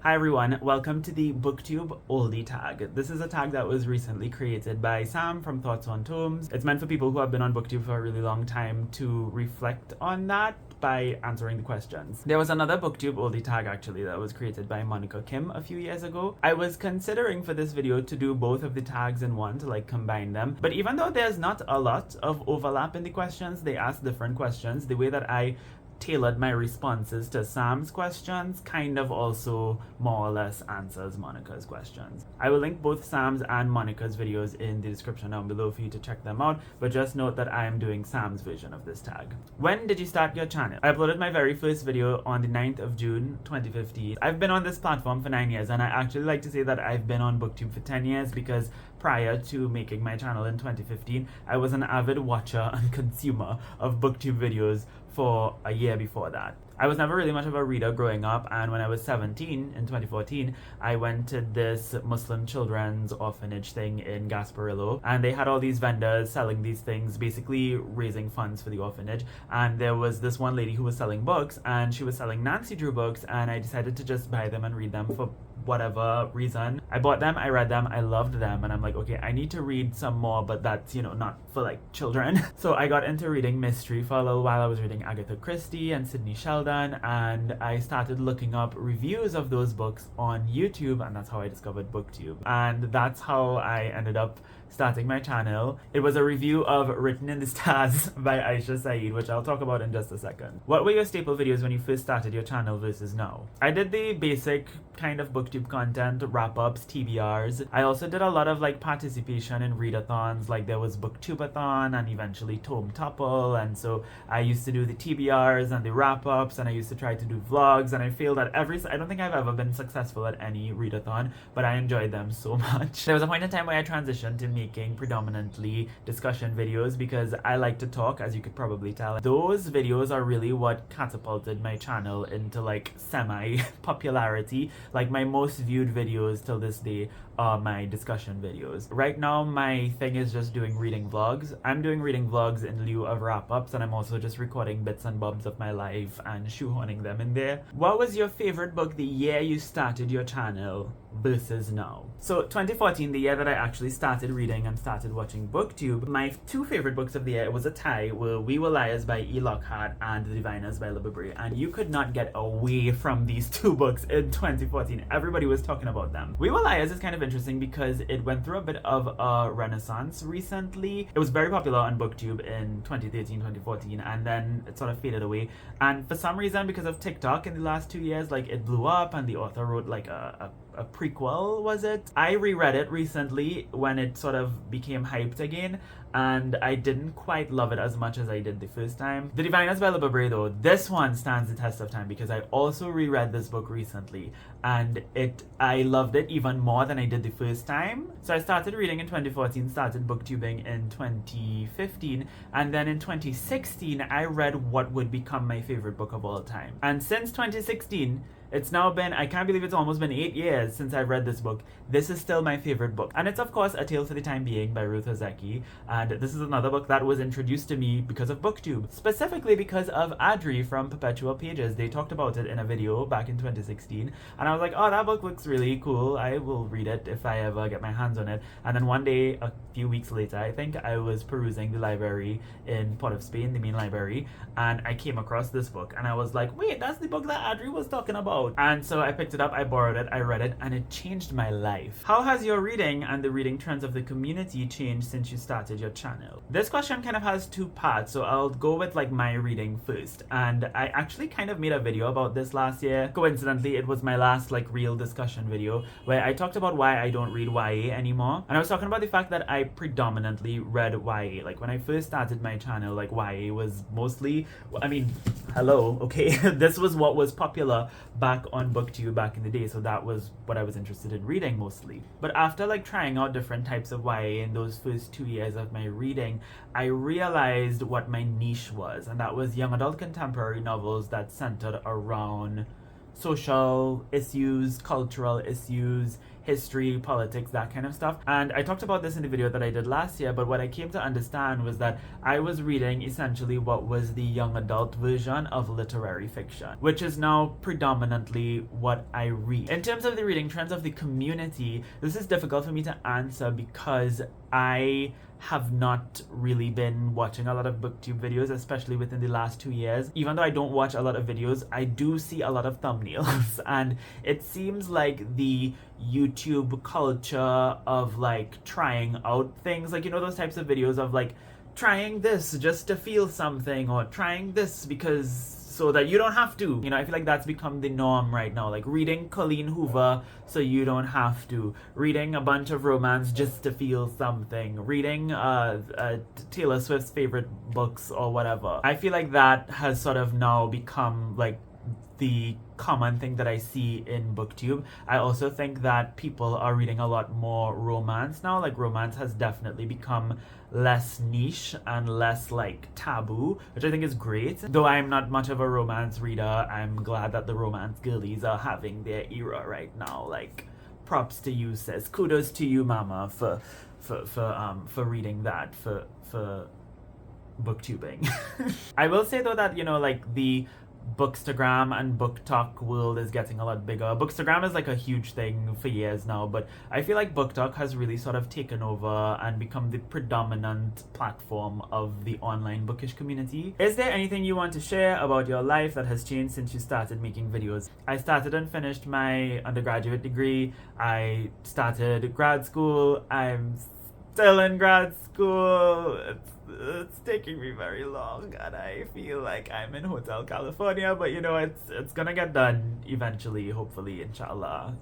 Hi everyone, welcome to the Booktube oldie tag. This is a tag that was recently created by Sam from Thoughts on Tomes. It's meant for people who have been on Booktube for a really long time to reflect on that by answering the questions. There was another Booktube oldie tag actually that was created by Monica Kim a few years ago. I was considering for this video to do both of the tags in one to like combine them, but even though there's not a lot of overlap in the questions, they ask different questions. The way that I tailored my responses to Sam's questions kind of also more or less answers Monica's questions. I will link both Sam's and Monica's videos in the description down below for you to check them out, but just note that I am doing Sam's version of this tag. When did you start your channel? I uploaded my very first video on the 9th of June 2015. I've been on this platform for 9 years, and I actually like to say that I've been on Booktube for 10 years because prior to making my channel in 2015, I was an avid watcher and consumer of Booktube videos for a year before that. I was never really much of a reader growing up, and when I was 17 in 2014, I went to this Muslim children's orphanage thing in Gasparillo, and they had all these vendors selling these things, basically raising funds for the orphanage. And there was this one lady who was selling books, and she was selling Nancy Drew books, and I decided to just buy them and read them for whatever reason. I bought them, I read them, I loved them, and I'm like, okay, I need to read some more, but that's, not for like children. So I got into reading mystery for a little while. I was reading Agatha Christie and Sidney Sheldon, and I started looking up reviews of those books on YouTube, and that's how I discovered Booktube. And that's how I ended up starting my channel. It was a review of Written in the Stars by Aisha Saeed, which I'll talk about in just a second. What were your staple videos when you first started your channel versus now? I did the basic kind of Booktube content, wrap-ups, TBRs. I also did a lot of like participation in readathons, like there was Booktubeathon and eventually Tome Topple, and so I used to do the TBRs and the wrap-ups, and I used to try to do vlogs, and I feel that I don't think I've ever been successful at any readathon, but I enjoyed them so much. There was a point in time where I transitioned to making predominantly discussion videos because I like to talk, as you could probably tell. Those videos are really what catapulted my channel into like semi-popularity. Like my most viewed videos till this day are my discussion videos. Right now my thing is just doing reading vlogs. I'm doing reading vlogs in lieu of wrap-ups, and I'm also just recording bits and bobs of my life and shoehorning them in there. What was your favorite book the year you started your channel versus now? So 2014, the year that I actually started reading and started watching Booktube, my two favorite books of the year, it was a tie, were We Were Liars by E. Lockhart and The Diviners by Libba Bray, and you could not get away from these two books in 2014. Everybody was talking about them. We Were Liars is kind of interesting because it went through a bit of a renaissance recently. It was very popular on Booktube in 2013, 2014, and then it sort of faded away. And for some reason, because of TikTok in the last 2 years, like it blew up, and the author wrote like a prequel, was it? I reread it recently when it sort of became hyped again, and I didn't quite love it as much as I did the first time. The Diviners by Libba Bray though, this one stands the test of time because I also reread this book recently, and I loved it even more than I did the first time. So I started reading in 2014, started booktubing in 2015, and then in 2016 I read what would become my favorite book of all time. And since 2016, it's now been, I can't believe it's almost been 8 years since I've read this book. This is still my favorite book. And it's of course A Tale for the Time Being by Ruth Ozeki. And this is another book that was introduced to me because of Booktube. Specifically because of Adri from Perpetual Pages. They talked about it in a video back in 2016. And I was like, oh, that book looks really cool. I will read it if I ever get my hands on it. And then one day, a few weeks later, I think, I was perusing the library in Port of Spain, the main library. And I came across this book. And I was like, wait, that's the book that Adri was talking about. And so I picked it up, I borrowed it, I read it, and it changed my life. How has your reading and the reading trends of the community changed since you started your channel? This question kind of has two parts, so I'll go with like my reading first. And I actually kind of made a video about this last year. Coincidentally, it was my last like real discussion video where I talked about why I don't read YA anymore. And I was talking about the fact that I predominantly read YA. Like when I first started my channel, like YA was mostly, I mean, hello, okay? This was what was popular back on Booktube back in the day, so that was what I was interested in reading mostly. But after like trying out different types of YA in those first 2 years of my reading, I realized what my niche was, and that was young adult contemporary novels that centered around social issues, cultural issues, history, politics, that kind of stuff. And I talked about this in the video that I did last year, but what I came to understand was that I was reading essentially what was the young adult version of literary fiction, which is now predominantly what I read. In terms of the reading trends of the community, this is difficult for me to answer because I have not really been watching a lot of booktube videos, especially within the last 2 years. Even though I don't watch a lot of videos, I do see a lot of thumbnails and it seems like the YouTube culture of like trying out things, like, you know, those types of videos of like trying this just to feel something, or trying this because so that you don't have to. You know, I feel like that's become the norm right now. Like reading Colleen Hoover so you don't have to. Reading a bunch of romance just to feel something. Reading Taylor Swift's favorite books or whatever. I feel like that has sort of now become like the common thing that I see in booktube. I also think that people are reading a lot more romance now. Like romance has definitely become less niche and less like taboo, which I think is great. Though I'm not much of a romance reader, I'm glad that the romance girlies are having their era right now. Like props to you, sis. Kudos to you, mama, for reading that, for booktubing. I will say though that, you know, like the Bookstagram and BookTok world is getting a lot bigger. Bookstagram is like a huge thing for years now, but I feel like BookTok has really sort of taken over and become the predominant platform of the online bookish community. Is there anything you want to share about your life that has changed since you started making videos? I started and finished my undergraduate degree. I started grad school. I'm still in grad school. It's taking me very long and I feel like I'm in Hotel California, but you know, it's gonna get done eventually, hopefully, inshallah.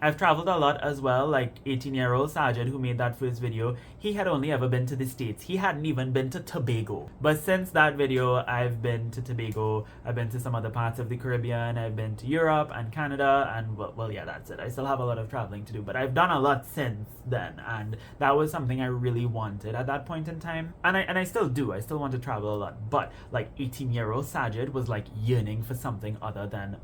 I've traveled a lot as well. Like 18-year-old Sajid, who made that first video, he had only ever been to the States. He hadn't even been to Tobago. But since that video, I've been to Tobago. I've been to some other parts of the Caribbean. I've been to Europe and Canada, and well, yeah, that's it. I still have a lot of traveling to do, but I've done a lot since then, and that was something I really wanted at that point in time. And I still do. I still want to travel a lot. But like 18-year-old Sajid was like yearning for something other than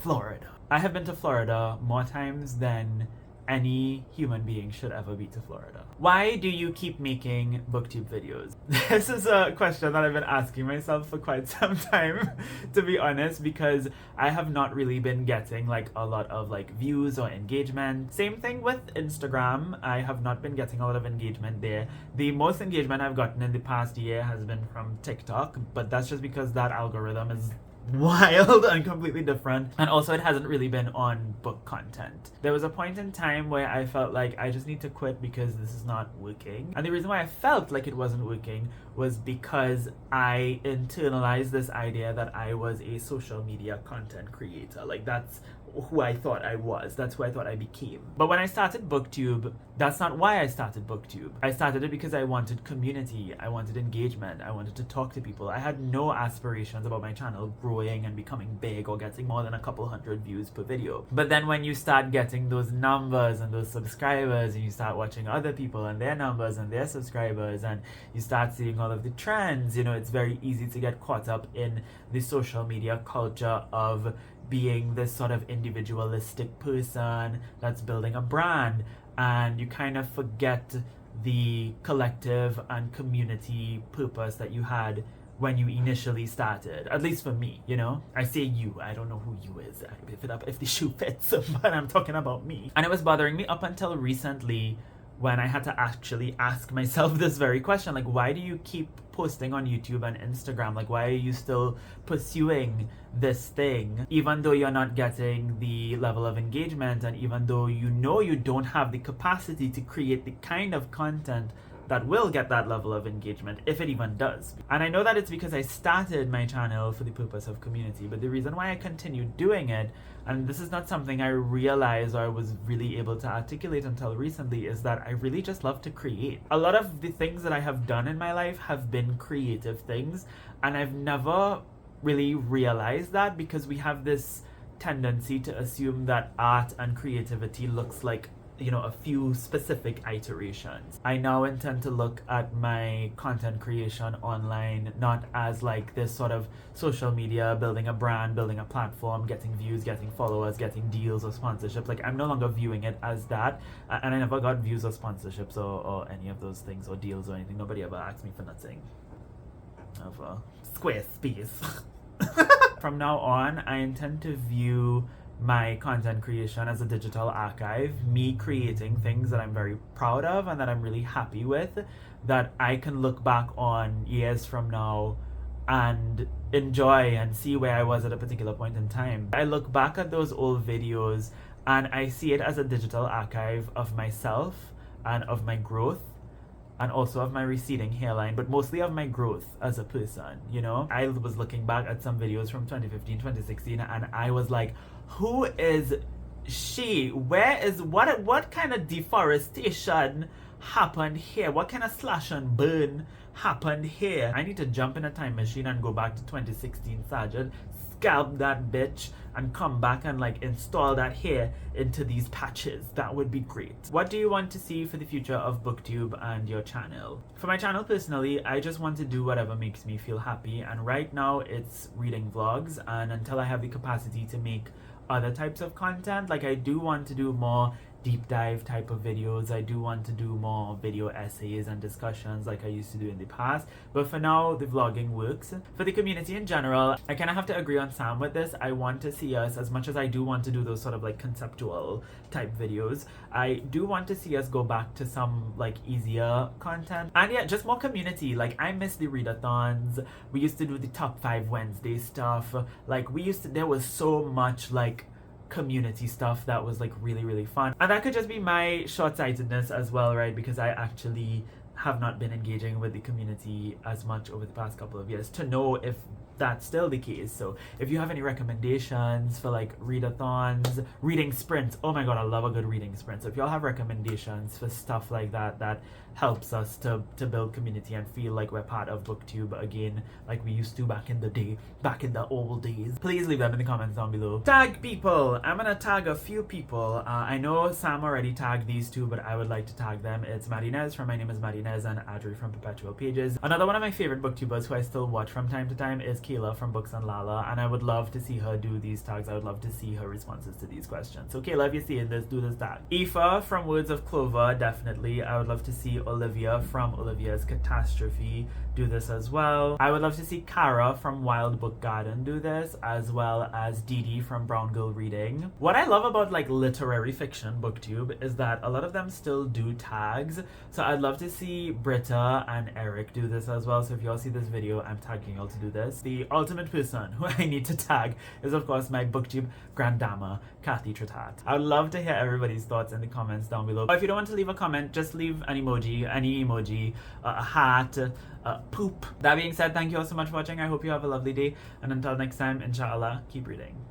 Florida. I have been to Florida more times than any human being should ever be to Florida. Why do you keep making booktube videos? This is a question that I've been asking myself for quite some time, to be honest, because I have not really been getting like a lot of like views or engagement. Same thing with Instagram. I have not been getting a lot of engagement there. The most engagement I've gotten in the past year has been from TikTok, but that's just because that algorithm is wild and completely different, and also it hasn't really been on book content. There was a point in time where I felt like I just need to quit because this is not working, and the reason why I felt like it wasn't working was because I internalized this idea that I was a social media content creator. Like that's who I thought I was. That's who I thought I became. But when I started booktube, that's not why I started booktube. I started it because I wanted community. I wanted engagement. I wanted to talk to people. I had no aspirations about my channel growing and becoming big or getting more than a couple hundred views per video. But then when you start getting those numbers and those subscribers, and you start watching other people and their numbers and their subscribers, and you start seeing all of the trends, you know, it's very easy to get caught up in the social media culture of being this sort of individualistic person that's building a brand, and you kind of forget the collective and community purpose that you had when you initially started. At least for me, you know? I say you, I don't know who you is. I pick it up if the shoe fits, but I'm talking about me. And it was bothering me up until recently when I had to actually ask myself this very question. Like, why do you keep posting on YouTube and Instagram? Like, why are you still pursuing this thing even though you're not getting the level of engagement, and even though you know you don't have the capacity to create the kind of content that will get that level of engagement, if it even does? And I know that it's because I started my channel for the purpose of community, but the reason why I continued doing it, and this is not something I realized or I was really able to articulate until recently, is that I really just love to create. A lot of the things that I have done in my life have been creative things, and I've never really realized that, because we have this tendency to assume that art and creativity looks like a few specific iterations. I now intend to look at my content creation online not as like this sort of social media, building a brand, building a platform, getting views, getting followers, getting deals or sponsorships. Like, I'm no longer viewing it as that, and I never got views or sponsorships or any of those things or deals or anything. Nobody ever asked me for nothing. Of a square space. From now on, I intend to view my content creation as a digital archive, me creating things that I'm very proud of and that I'm really happy with, that I can look back on years from now and enjoy and see where I was at a particular point in time. I look back at those old videos and I see it as a digital archive of myself and of my growth, and also of my receding hairline, but mostly of my growth as a person, I was looking back at some videos from 2015, 2016, and I was like, who is she? What kind of deforestation happened here? What kind of slash and burn happened here? I need to jump in a time machine and go back to 2016 Sergeant, scalp that bitch, and come back and like install that hair into these patches. That would be great. What do you want to see for the future of Booktube and your channel? For my channel personally, I just want to do whatever makes me feel happy, and right now it's reading vlogs, and until I have the capacity to make other types of content, like I do want to do more deep dive type of videos. I do want to do more video essays and discussions like I used to do in the past, but for now the vlogging works. For the community in general, I kind of have to agree on Sam with this. I want to see us, as much as I do want to do those sort of like conceptual type videos, I do want to see us go back to some like easier content, and yeah, just more community. Like, I miss the readathons. We used to do the top 5 Wednesday stuff. Like, there was so much like community stuff that was like really, really fun, and that could just be my short-sightedness as well, right? Because I actually have not been engaging with the community as much over the past couple of years to know if that's still the case. So if you have any recommendations for like readathons, reading sprints, oh my god, I love a good reading sprint. So if y'all have recommendations for stuff like that, that helps us to build community and feel like we're part of Booktube again, like we used to back in the day, back in the old days, please leave them in the comments down below. Tag people. I'm gonna tag a few people. I know Sam already tagged these two, but I would like to tag them. It's Marinez from My Name is Marinez and Adri from Perpetual Pages. Another one of my favorite booktubers who I still watch from time to time is Kayla from Books and Lala, and I would love to see her do these tags. I would love to see her responses to these questions. So Kayla, if you're seeing this, do this tag. Aoife from Words of Clover, definitely. I would love to see Olivia from Olivia's Catastrophe do this as well. I would love to see Cara from Wild Book Garden do this, as well as Dee Dee from Brown Girl Reading. What I love about like literary fiction Booktube is that a lot of them still do tags, so I'd love to see Britta and Eric do this as well. So if y'all see this video, I'm tagging y'all to do this. The ultimate person who I need to tag is of course my Booktube grandama, Kathy Tritat. I would love to hear everybody's thoughts in the comments down below. Or if you don't want to leave a comment, just leave an emoji, any emoji, a heart, poop. That being said, thank you all so much for watching. I hope you have a lovely day, and until next time, inshallah, keep reading.